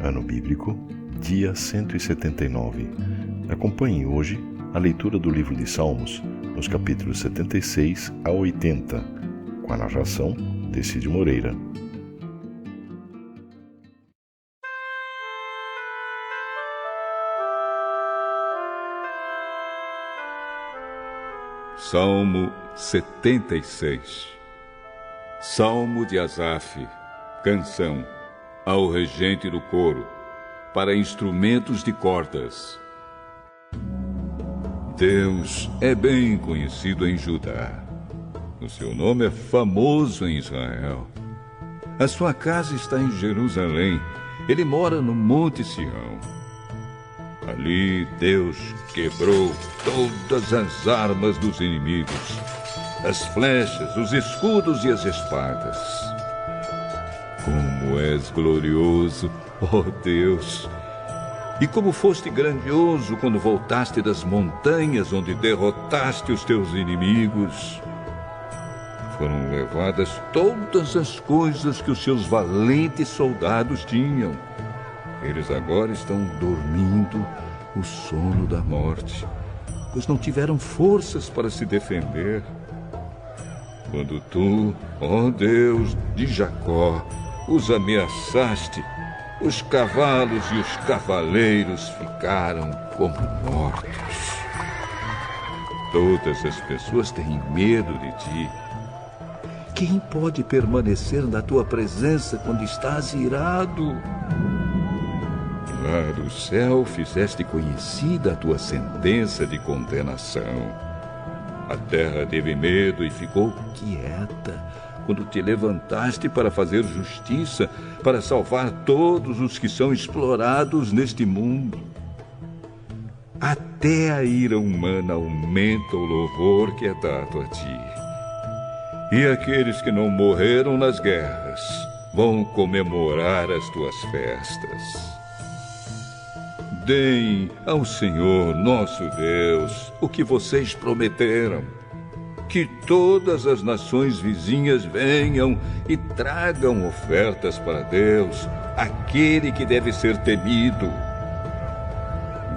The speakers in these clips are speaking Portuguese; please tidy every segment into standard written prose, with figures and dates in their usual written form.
Ano Bíblico, dia 179. Acompanhe hoje a leitura do livro de Salmos, nos capítulos 76 a 80, com a narração de Cid Moreira. Salmo 76. Salmo de Asaf, canção ao regente do coro, para instrumentos de cordas. Deus é bem conhecido em Judá. O seu nome é famoso em Israel. A sua casa está em Jerusalém. Ele mora no Monte Sião. Ali Deus quebrou todas as armas dos inimigos, as flechas, os escudos e as espadas. Como és glorioso, ó Deus! E como foste grandioso quando voltaste das montanhas onde derrotaste os teus inimigos. Foram levadas todas as coisas que os seus valentes soldados tinham. Eles agora estão dormindo o sono da morte, pois não tiveram forças para se defender. Quando tu, ó Deus de Jacó, os ameaçaste, os cavalos e os cavaleiros ficaram como mortos. Todas as pessoas têm medo de ti. Quem pode permanecer na tua presença quando estás irado? Lá do céu fizeste conhecida a tua sentença de condenação. A terra teve medo e ficou quieta quando te levantaste para fazer justiça, para salvar todos os que são explorados neste mundo. Até a ira humana aumenta o louvor que é dado a ti. E aqueles que não morreram nas guerras vão comemorar as tuas festas. Deem ao Senhor, nosso Deus, o que vocês prometeram. Que todas as nações vizinhas venham e tragam ofertas para Deus, aquele que deve ser temido.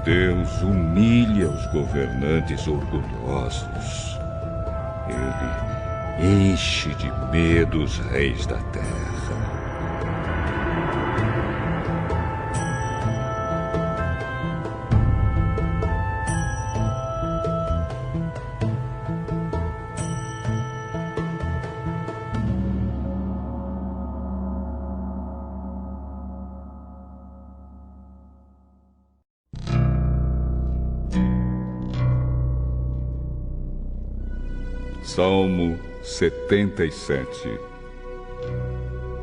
Deus humilha os governantes orgulhosos. Ele enche de medo os reis da terra. Salmo 77.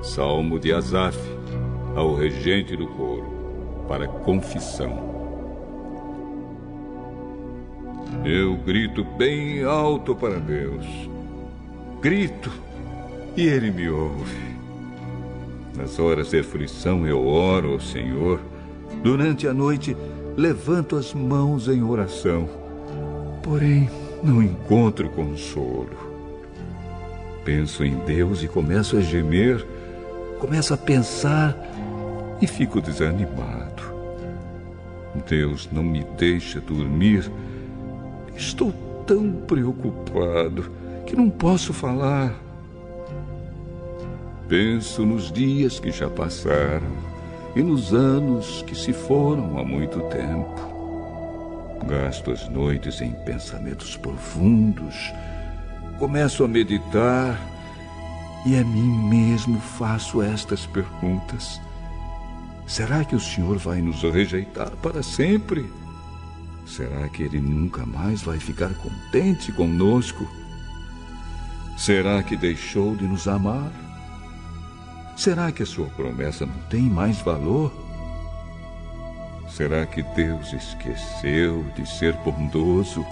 Salmo de Asaf, ao regente do coro, para confissão. Eu grito bem alto para Deus. Grito, e Ele me ouve. Nas horas de aflição eu oro ao Senhor. Durante a noite levanto as mãos em oração. Porém, não encontro consolo. Penso em Deus e começo a gemer, começo a pensar e fico desanimado. Deus não me deixa dormir. Estou tão preocupado que não posso falar. Penso nos dias que já passaram e nos anos que se foram há muito tempo. Gasto as noites em pensamentos profundos. Começo a meditar e a mim mesmo faço estas perguntas. Será que o Senhor vai nos rejeitar para sempre? Será que Ele nunca mais vai ficar contente conosco? Será que deixou de nos amar? Será que a sua promessa não tem mais valor? Será que Deus esqueceu de ser bondoso?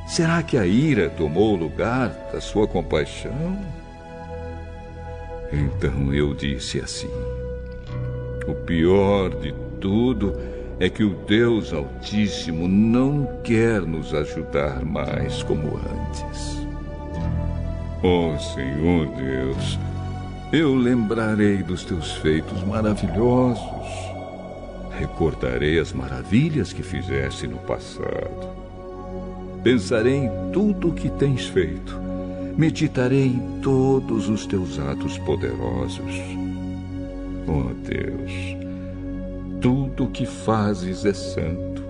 Será que a ira tomou o lugar da sua compaixão? Então eu disse assim: o pior de tudo é que o Deus Altíssimo não quer nos ajudar mais como antes. Ó Senhor Deus, Eu lembrarei dos teus feitos maravilhosos. Recordarei as maravilhas que fizeste no passado. Pensarei em tudo o que tens feito. Meditarei em todos os teus atos poderosos. Oh Deus, tudo o que fazes é santo.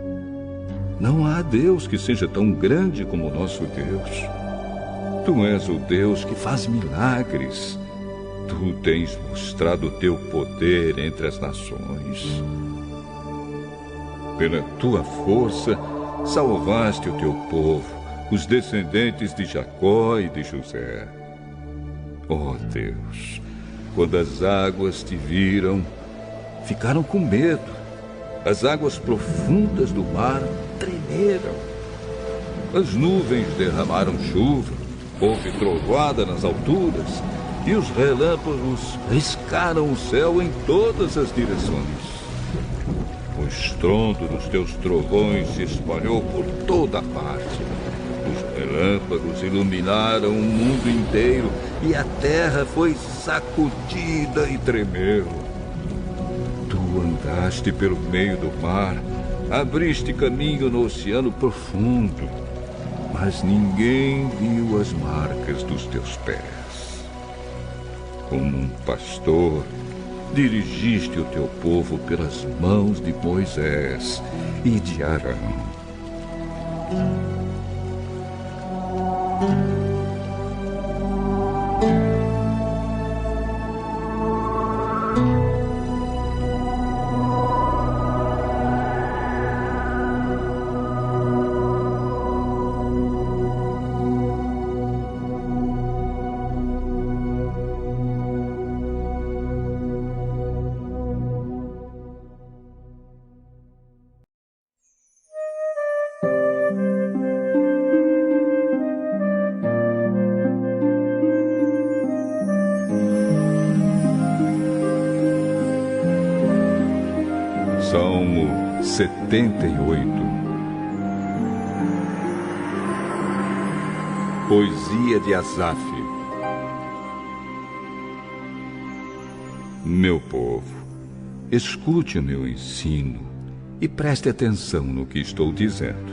Não há Deus que seja tão grande como o nosso Deus. Tu és o Deus que faz milagres. Tu tens mostrado o teu poder entre as nações. Pela tua força, salvaste o teu povo, os descendentes de Jacó e de José. Oh Deus, quando as águas te viram, ficaram com medo. As águas profundas do mar tremeram. As nuvens derramaram chuva, houve trovoada nas alturas, e os relâmpagos riscaram o céu em todas as direções. O estrondo dos teus trovões se espalhou por toda a parte. Os relâmpagos iluminaram o mundo inteiro e a terra foi sacudida e tremeu. Tu andaste pelo meio do mar, abriste caminho no oceano profundo, mas ninguém viu as marcas dos teus pés. Como um pastor, dirigiste o teu povo pelas mãos de Moisés e de Arão. Salmo 78. Poesia de Asaf. Meu povo, escute o meu ensino e preste atenção no que estou dizendo,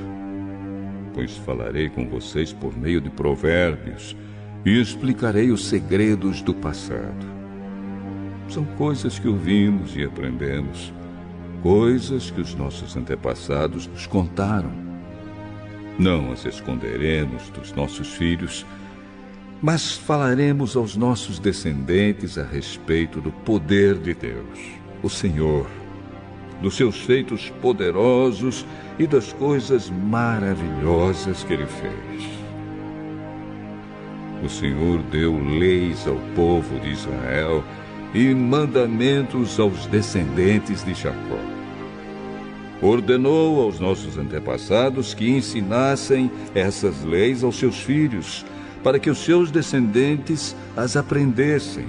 pois falarei com vocês por meio de provérbios e explicarei os segredos do passado. São coisas que ouvimos e aprendemos, coisas que os nossos antepassados nos contaram. Não as esconderemos dos nossos filhos, mas falaremos aos nossos descendentes a respeito do poder de Deus, o Senhor, dos seus feitos poderosos e das coisas maravilhosas que Ele fez. O Senhor deu leis ao povo de Israel e mandamentos aos descendentes de Jacó. Ordenou aos nossos antepassados que ensinassem essas leis aos seus filhos, para que os seus descendentes as aprendessem,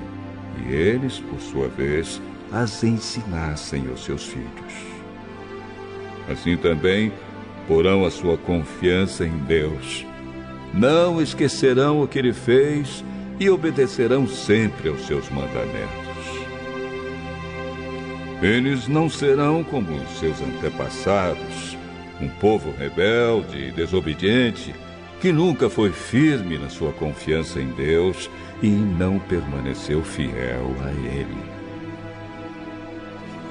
e eles, por sua vez, as ensinassem aos seus filhos. Assim também porão a sua confiança em Deus. Não esquecerão o que Ele fez e obedecerão sempre aos seus mandamentos. Eles não serão como os seus antepassados, um povo rebelde e desobediente, que nunca foi firme na sua confiança em Deus e não permaneceu fiel a Ele.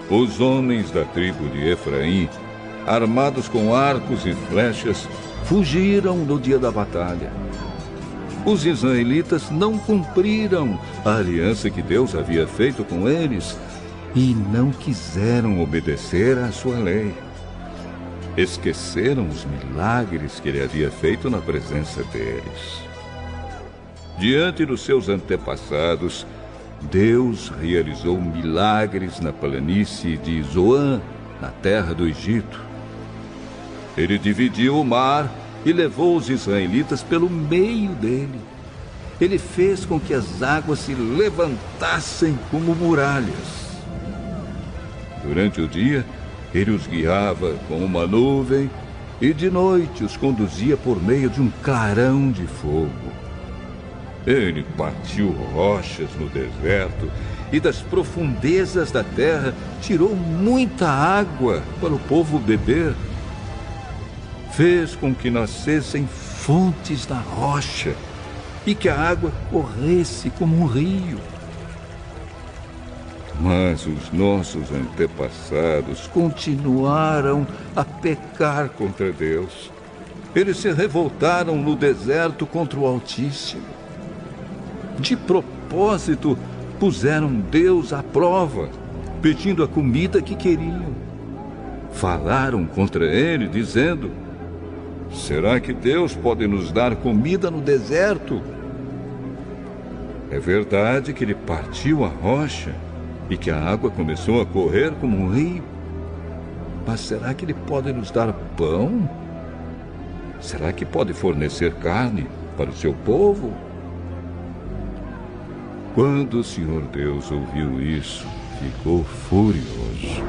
Os homens da tribo de Efraim, armados com arcos e flechas, fugiram no dia da batalha. Os israelitas não cumpriram a aliança que Deus havia feito com eles e não quiseram obedecer à sua lei. Esqueceram os milagres que Ele havia feito na presença deles. Diante dos seus antepassados, Deus realizou milagres na planície de Zoan, na terra do Egito. Ele dividiu o mar e levou os israelitas pelo meio dele. Ele fez com que as águas se levantassem como muralhas. Durante o dia, Ele os guiava com uma nuvem e de noite os conduzia por meio de um clarão de fogo. Ele partiu rochas no deserto e das profundezas da terra tirou muita água para o povo beber. Fez com que nascessem fontes na rocha e que a água corresse como um rio. Mas os nossos antepassados continuaram a pecar contra Deus. Eles se revoltaram no deserto contra o Altíssimo. De propósito, puseram Deus à prova, pedindo a comida que queriam. Falaram contra ele, dizendo: será que Deus pode nos dar comida no deserto? É verdade que ele partiu a rocha e que a água começou a correr como um rio. Mas será que ele pode nos dar pão? Será que pode fornecer carne para o seu povo? Quando o Senhor Deus ouviu isso, ficou furioso.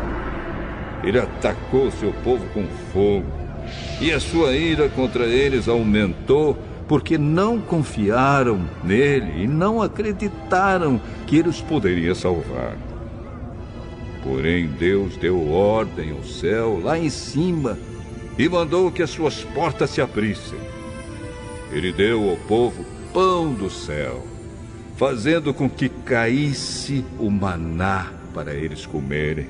Ele atacou seu povo com fogo, e a sua ira contra eles aumentou, porque não confiaram nele e não acreditaram que ele os poderia salvar. Porém, Deus deu ordem ao céu lá em cima e mandou que as suas portas se abrissem. Ele deu ao povo pão do céu, fazendo com que caísse o maná para eles comerem.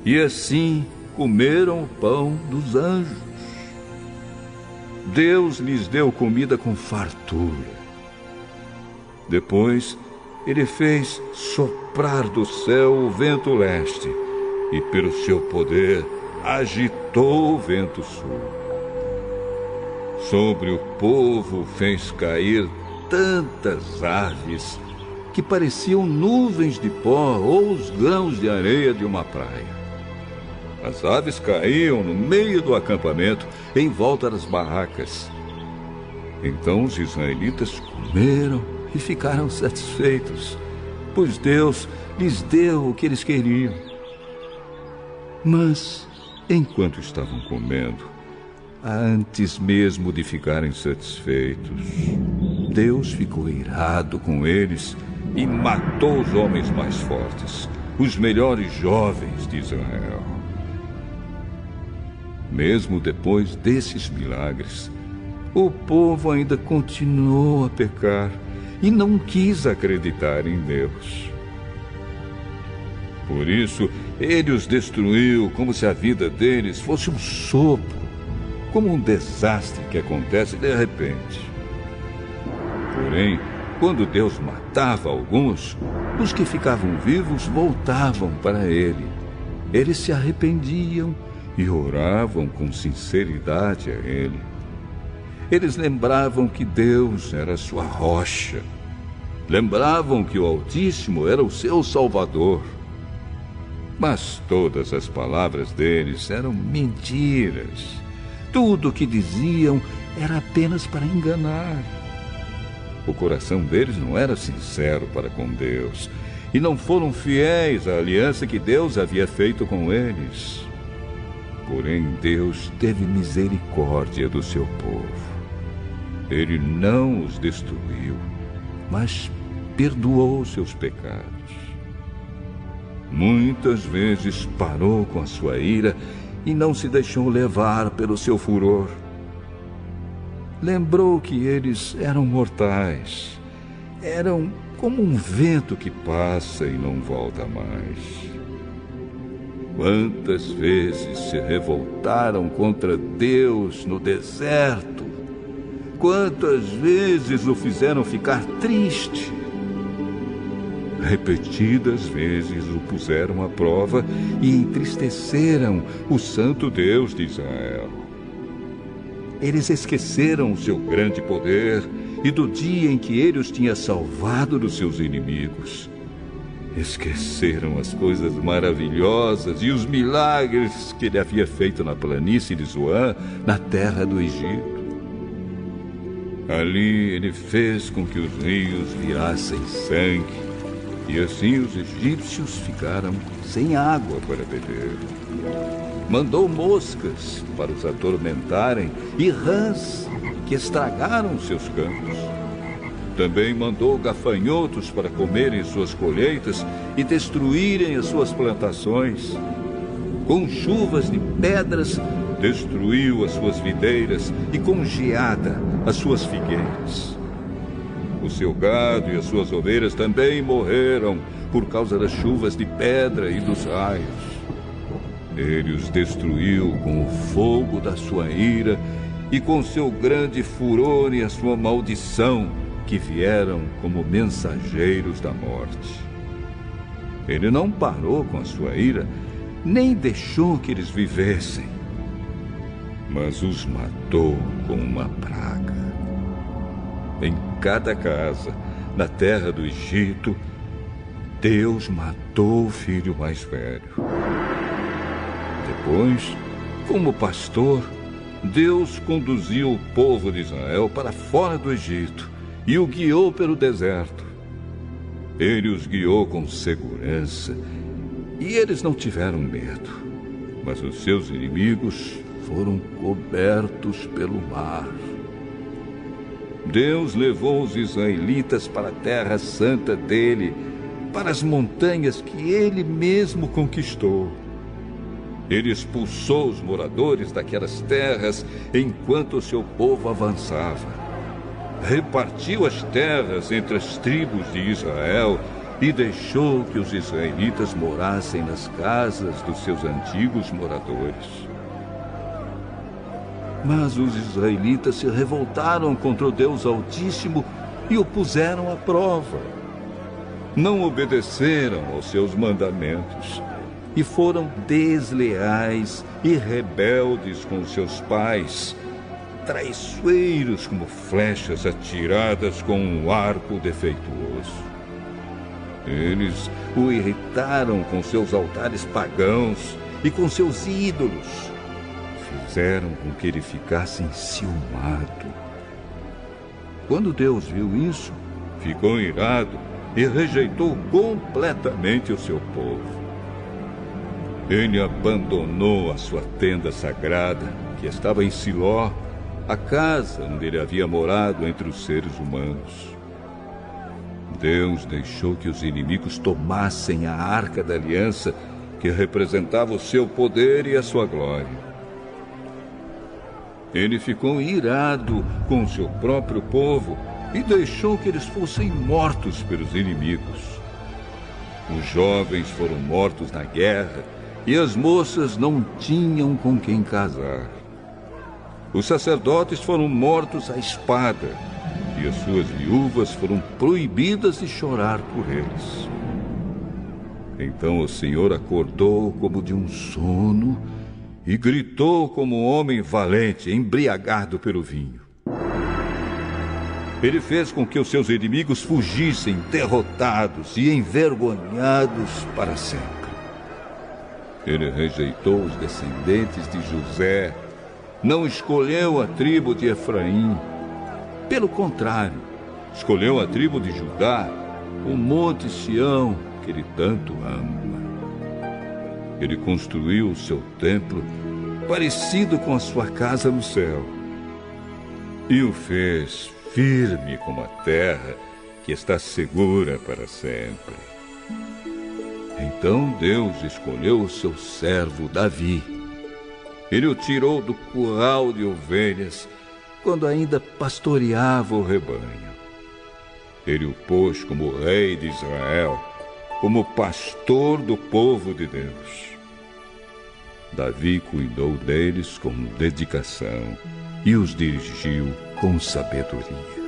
E assim comeram o pão dos anjos. Deus lhes deu comida com fartura. Depois, ele fez soprar do céu o vento leste e, pelo seu poder, agitou o vento sul. Sobre o povo fez cair tantas aves que pareciam nuvens de pó ou os grãos de areia de uma praia. As aves caíam no meio do acampamento, em volta das barracas. Então os israelitas comeram e ficaram satisfeitos, pois Deus lhes deu o que eles queriam. Mas, enquanto estavam comendo, antes mesmo de ficarem satisfeitos, Deus ficou irado com eles e matou os homens mais fortes, os melhores jovens de Israel. Mesmo depois desses milagres, o povo ainda continuou a pecar e não quis acreditar em Deus. Por isso, ele os destruiu como se a vida deles fosse um sopro, como um desastre que acontece de repente. Porém, quando Deus matava alguns, os que ficavam vivos voltavam para ele. Eles se arrependiam e oravam com sinceridade a ele. Eles lembravam que Deus era sua rocha. Lembravam que o Altíssimo era o seu Salvador. Mas todas as palavras deles eram mentiras. Tudo o que diziam era apenas para enganar. O coração deles não era sincero para com Deus, e não foram fiéis à aliança que Deus havia feito com eles. Porém, Deus teve misericórdia do seu povo. Ele não os destruiu, mas perdoou seus pecados. Muitas vezes parou com a sua ira e não se deixou levar pelo seu furor. Lembrou que eles eram mortais, eram como um vento que passa e não volta mais. Quantas vezes se revoltaram contra Deus no deserto? Quantas vezes o fizeram ficar triste? Repetidas vezes o puseram à prova e entristeceram o santo Deus de Israel. Eles esqueceram o seu grande poder e do dia em que ele os tinha salvado dos seus inimigos. Esqueceram as coisas maravilhosas e os milagres que ele havia feito na planície de Zoan, na terra do Egito. Ali ele fez com que os rios virassem sangue, e assim os egípcios ficaram sem água para beber. Mandou moscas para os atormentarem e rãs que estragaram seus campos. Também mandou gafanhotos para comerem suas colheitas e destruírem as suas plantações. Com chuvas de pedras, destruiu as suas videiras e com geada as suas figueiras. O seu gado e as suas ovelhas também morreram por causa das chuvas de pedra e dos raios. Ele os destruiu com o fogo da sua ira e com seu grande furor e a sua maldição, que vieram como mensageiros da morte. Ele não parou com a sua ira, nem deixou que eles vivessem, mas os matou com uma praga. Em cada casa, na terra do Egito, Deus matou o filho mais velho. Depois, como pastor, Deus conduziu o povo de Israel para fora do Egito e o guiou pelo deserto. Ele os guiou com segurança e eles não tiveram medo, mas os seus inimigos foram cobertos pelo mar. Deus levou os israelitas para a terra santa dele, para as montanhas que ele mesmo conquistou. Ele expulsou os moradores daquelas terras enquanto o seu povo avançava. Repartiu as terras entre as tribos de Israel e deixou que os israelitas morassem nas casas dos seus antigos moradores. Mas os israelitas se revoltaram contra o Deus Altíssimo e o puseram à prova. Não obedeceram aos seus mandamentos e foram desleais e rebeldes com seus pais, traiçoeiros como flechas atiradas com um arco defeituoso. Eles o irritaram com seus altares pagãos e com seus ídolos. Fizeram com que ele ficasse enciumado. Quando Deus viu isso, ficou irado e rejeitou completamente o seu povo. Ele abandonou a sua tenda sagrada, que estava em Siló, a casa onde ele havia morado entre os seres humanos. Deus deixou que os inimigos tomassem a arca da aliança, que representava o seu poder e a sua glória. Ele ficou irado com o seu próprio povo e deixou que eles fossem mortos pelos inimigos. Os jovens foram mortos na guerra e as moças não tinham com quem casar. Os sacerdotes foram mortos à espada e as suas viúvas foram proibidas de chorar por eles. Então o Senhor acordou como de um sono e gritou como um homem valente, embriagado pelo vinho. Ele fez com que os seus inimigos fugissem derrotados e envergonhados para sempre. Ele rejeitou os descendentes de José, não escolheu a tribo de Efraim. Pelo contrário, escolheu a tribo de Judá, o monte Sião, que ele tanto ama. Ele construiu o seu templo, parecido com a sua casa no céu, e o fez firme como a terra, que está segura para sempre. Então Deus escolheu o seu servo Davi. Ele o tirou do curral de ovelhas, quando ainda pastoreava o rebanho. Ele o pôs como rei de Israel, como pastor do povo de Deus. Davi cuidou deles com dedicação e os dirigiu com sabedoria.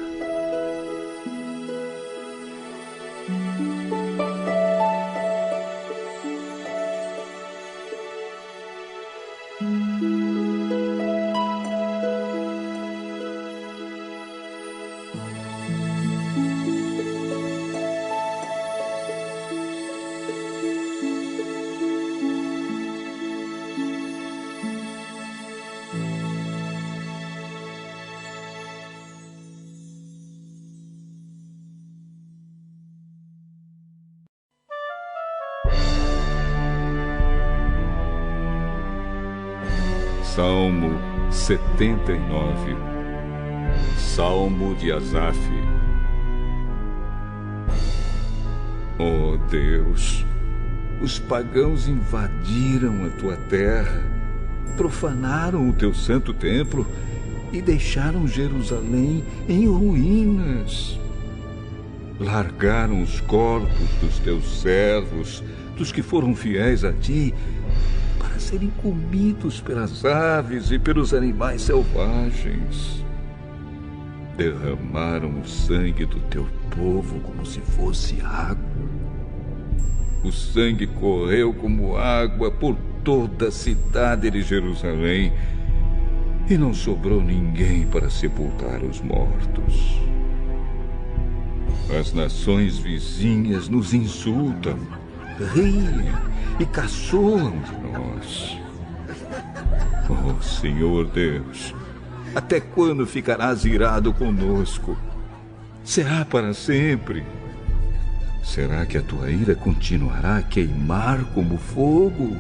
Salmo 79. Salmo de Asaf. Ó Deus, os pagãos invadiram a tua terra, profanaram o teu santo templo e deixaram Jerusalém em ruínas. Largaram os corpos dos teus servos, dos que foram fiéis a ti, para serem comidos pelas aves e pelos animais selvagens. Derramaram o sangue do teu povo como se fosse água. O sangue correu como água por toda a cidade de Jerusalém, e não sobrou ninguém para sepultar os mortos. As nações vizinhas nos insultam, riem e caçoam de nós. Oh, Senhor Deus, até quando ficarás irado conosco? Será para sempre? Será que a tua ira continuará a queimar como fogo?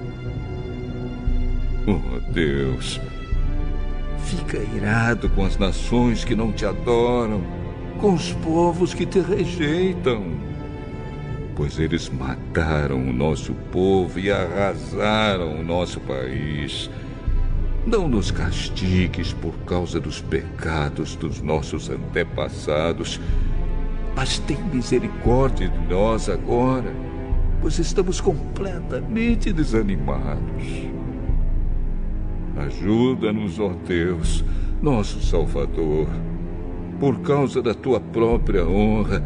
Oh, Deus, fica irado com as nações que não te adoram, com os povos que te rejeitam, pois eles mataram o nosso povo e arrasaram o nosso país. Não nos castigues por causa dos pecados dos nossos antepassados, mas tem misericórdia de nós agora, pois estamos completamente desanimados. Ajuda-nos, ó Deus, nosso Salvador. Por causa da tua própria honra,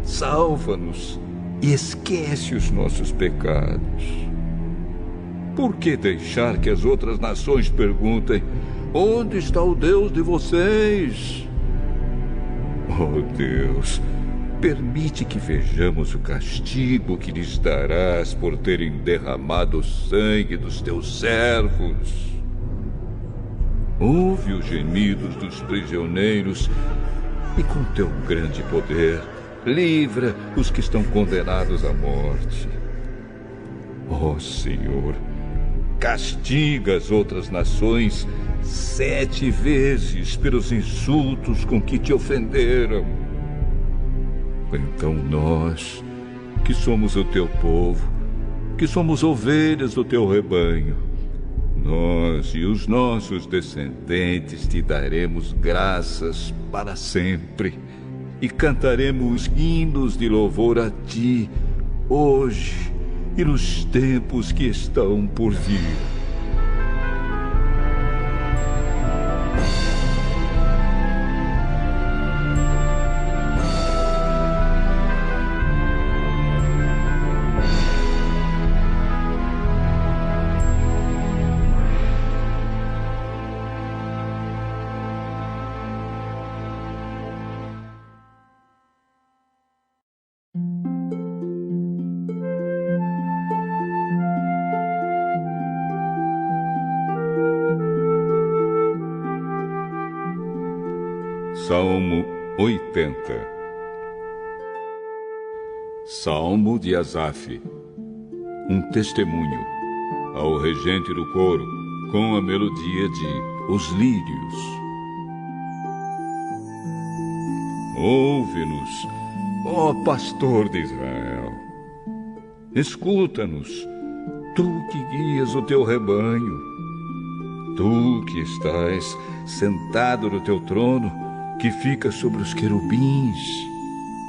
salva-nos e esquece os nossos pecados. Por que deixar que as outras nações perguntem: onde está o Deus de vocês? Oh Deus, permite que vejamos o castigo que lhes darás por terem derramado o sangue dos teus servos. Ouve os gemidos dos prisioneiros e, com teu grande poder, livra os que estão condenados à morte. Ó Senhor, castiga as outras nações 7 vezes pelos insultos com que te ofenderam. Então nós, que somos o teu povo, que somos ovelhas do teu rebanho, nós e os nossos descendentes te daremos graças para sempre e cantaremos hinos de louvor a ti, hoje e nos tempos que estão por vir. Salmo 80. Salmo de Asaf. Um testemunho ao regente do coro, com a melodia de Os Lírios. Ouve-nos, ó pastor de Israel. Escuta-nos, tu que guias o teu rebanho. Tu que estás sentado no teu trono, que fica sobre os querubins,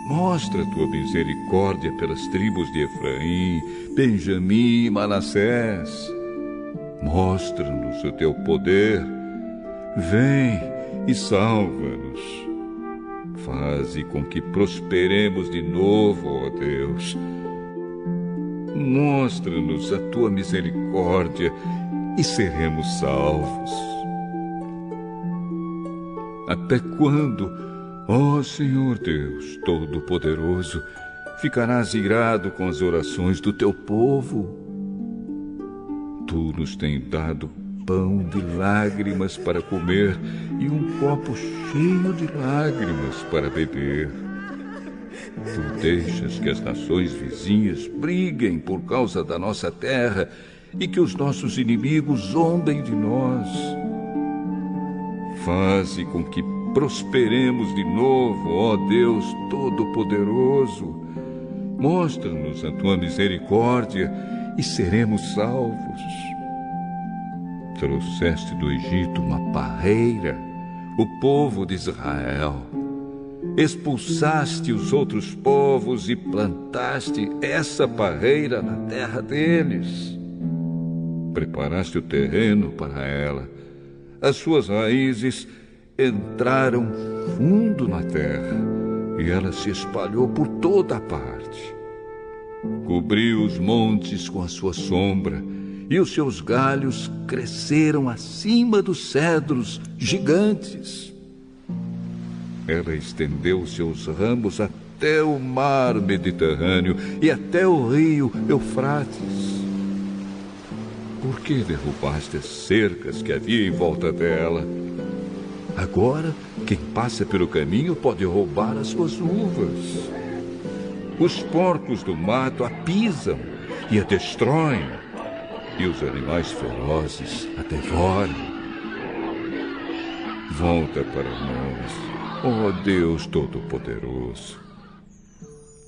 mostra a tua misericórdia pelas tribos de Efraim, Benjamim e Manassés. Mostra-nos o teu poder. Vem e salva-nos. Faze com que prosperemos de novo, ó Deus. Mostra-nos a tua misericórdia e seremos salvos. Até quando, ó Senhor Deus Todo-Poderoso, ficarás irado com as orações do teu povo? Tu nos tens dado pão de lágrimas para comer e um copo cheio de lágrimas para beber. Tu deixas que as nações vizinhas briguem por causa da nossa terra e que os nossos inimigos zombem de nós. Faze com que prosperemos de novo, ó Deus Todo-Poderoso, Mostra-nos a tua misericórdia e seremos salvos. Trouxeste do Egito uma parreira, o povo de Israel. Expulsaste os outros povos e plantaste essa parreira na terra deles. Preparaste o terreno para ela. As suas raízes entraram fundo na terra e ela se espalhou por toda a parte. Cobriu os montes com a sua sombra e os seus galhos cresceram acima dos cedros gigantes. Ela estendeu os seus ramos até o mar Mediterrâneo e até o rio Eufrates. Por que derrubaste as cercas que havia em volta dela? Agora, quem passa pelo caminho pode roubar as suas uvas. Os porcos do mato a pisam e a destroem, e os animais ferozes a devoram. Volta para nós, ó Deus Todo-Poderoso.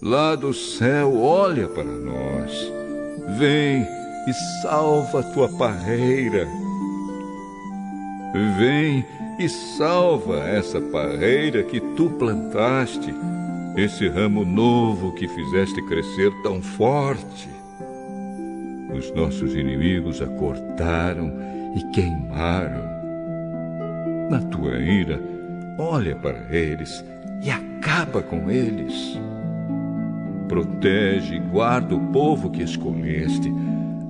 Lá do céu, olha para nós. Vem e salva a tua parreira. Vem e salva essa parreira que tu plantaste, esse ramo novo que fizeste crescer tão forte. Os nossos inimigos a cortaram e queimaram. Na tua ira, olha para eles e acaba com eles. Protege e guarda o povo que escolheste,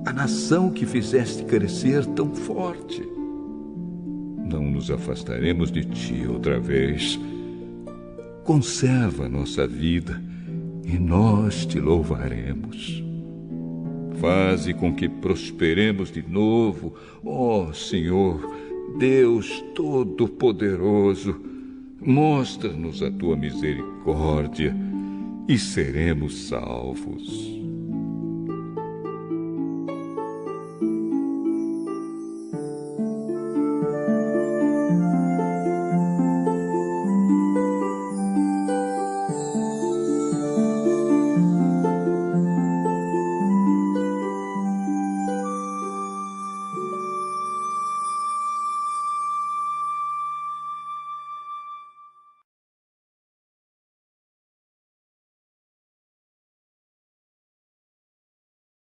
a nação que fizeste crescer tão forte. Não nos afastaremos de ti outra vez. Conserva a nossa vida e nós te louvaremos. Faze com que prosperemos de novo, ó Senhor, Deus Todo-Poderoso. Mostra-nos a tua misericórdia e seremos salvos.